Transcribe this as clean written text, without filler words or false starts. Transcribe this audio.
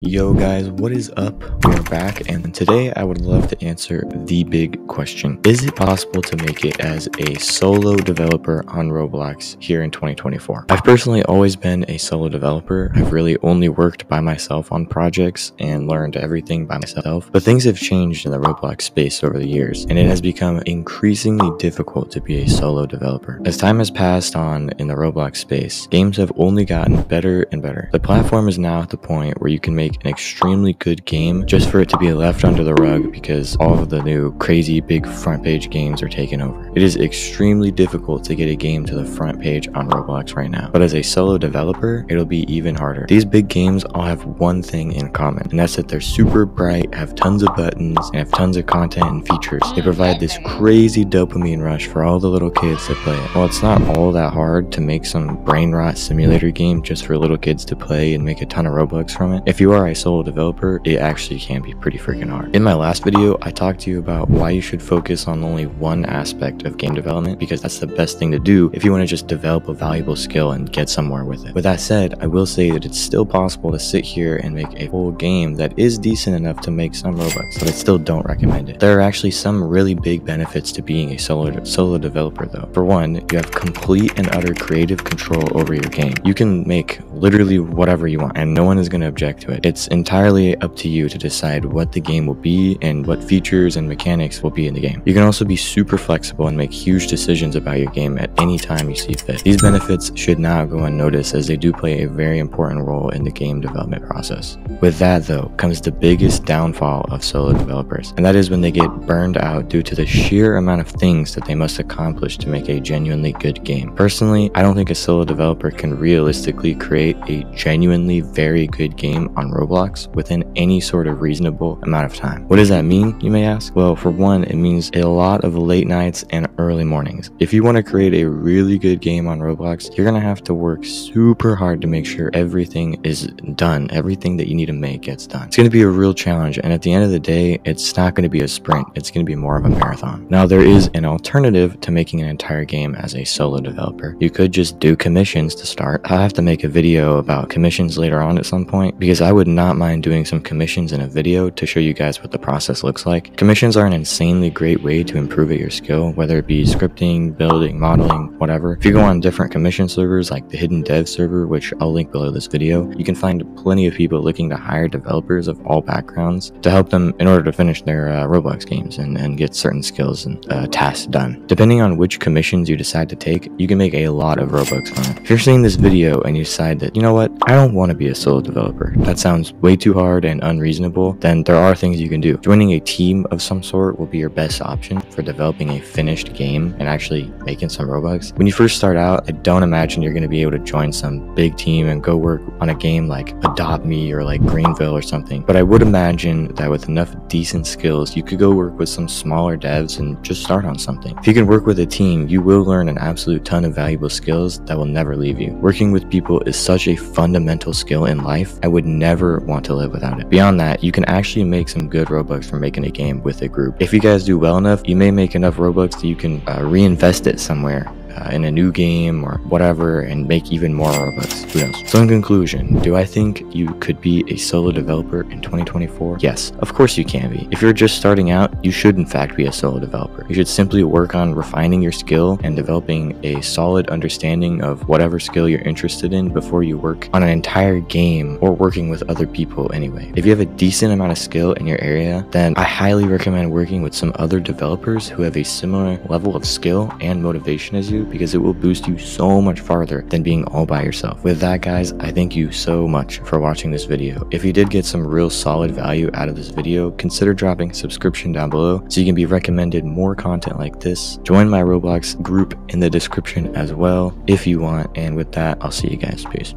Yo guys, what is up? We are back, and today I would love to answer the big question. Is it possible to make it as a solo developer on Roblox here in 2024? I've personally always been a solo developer. I've really only worked by myself on projects and learned everything by myself, but things have changed in the Roblox space over the years, and it has become increasingly difficult to be a solo developer. As time has passed on in the Roblox space, games have only gotten better and better. The platform is now at the point where you can make an extremely good game just for it to be left under the rug because all of the new crazy big front page games are taken over. It is extremely difficult to get a game to the front page on Roblox right now, but as a solo developer, it'll be even harder. These big games all have one thing in common, and that's that they're super bright, have tons of buttons, and have tons of content and features. They provide this crazy dopamine rush for all the little kids that play it. While it's not all that hard to make some brain rot simulator game just for little kids to play and make a ton of Robux from it, if you are a solo developer, it actually can be pretty freaking hard. In my last video, I talked to you about why you should focus on only one aspect of game development because that's the best thing to do if you want to just develop a valuable skill and get somewhere with it. With that said, I will say that it's still possible to sit here and make a full game that is decent enough to make some Robux, but I still don't recommend it. There are actually some really big benefits to being a solo developer though. For one, you have complete and utter creative control over your game. You can make literally whatever you want and no one is going to object to it. It's entirely up to you to decide what the game will be and what features and mechanics will be in the game. You can also be super flexible and make huge decisions about your game at any time you see fit. These benefits should not go unnoticed as they do play a very important role in the game development process. With that though comes the biggest downfall of solo developers, and that is when they get burned out due to the sheer amount of things that they must accomplish to make a genuinely good game. Personally, I don't think a solo developer can realistically create a genuinely very good game on Roblox within any sort of reasonable amount of time. What does that mean, you may ask? Well, for one, it means a lot of late nights and early mornings. If you want to create a really good game on Roblox, you're gonna have to work super hard to make sure everything is done. Everything that you need to make gets done. It's gonna be a real challenge, and at the end of the day, it's not gonna be a sprint. It's gonna be more of a marathon. Now, there is an alternative to making an entire game as a solo developer. You could just do commissions to start. I'll have to make a video about commissions later on at some point because I would not mind doing some commissions in a video to show you guys what the process looks like. Commissions are an insanely great way to improve at your skill, whether it be scripting, building, modeling, whatever. If you go on different commission servers like the Hidden Dev server, which I'll link below this video, you can find plenty of people looking to hire developers of all backgrounds to help them in order to finish their Roblox games and get certain skills and tasks done. Depending on which commissions you decide to take, you can make a lot of Robux from it. If you're seeing this video and you decide that, you know what, I don't want to be a solo developer, that sounds way too hard and unreasonable, then there are things you can do. Joining a team of some sort will be your best option for developing a finished game and actually making some Robux. When you first start out, I don't imagine you're going to be able to join some big team and go work on a game like Adopt Me or like Greenville or something, but I would imagine that with enough decent skills, you could go work with some smaller devs and just start on something. If you can work with a team, you will learn an absolute ton of valuable skills that will never leave you. Working with people is such a fundamental skill in life. I would never want to live without it. Beyond that, you can actually make some good Robux from making a game with a group. If you guys do well enough, you may make enough Robux that you can reinvest it somewhere in a new game or whatever and make even more Robux. Who knows? So in conclusion, do I think you could be a solo developer in 2024? Yes, of course you can be. If you're just starting out, you should in fact be a solo developer. You should simply work on refining your skill and developing a solid understanding of whatever skill you're interested in before you work on an entire game or working with other people anyway. If you have a decent amount of skill in your area, then I highly recommend working with some other developers who have a similar level of skill and motivation as you, because it will boost you so much farther than being all by yourself. With that guys, I thank you so much for watching this video. If you did get some real solid value out of this video, consider dropping a subscription down below so you can be recommended more content like this. Join my Roblox group in the description as well if you want, and with that, I'll see you guys. Peace.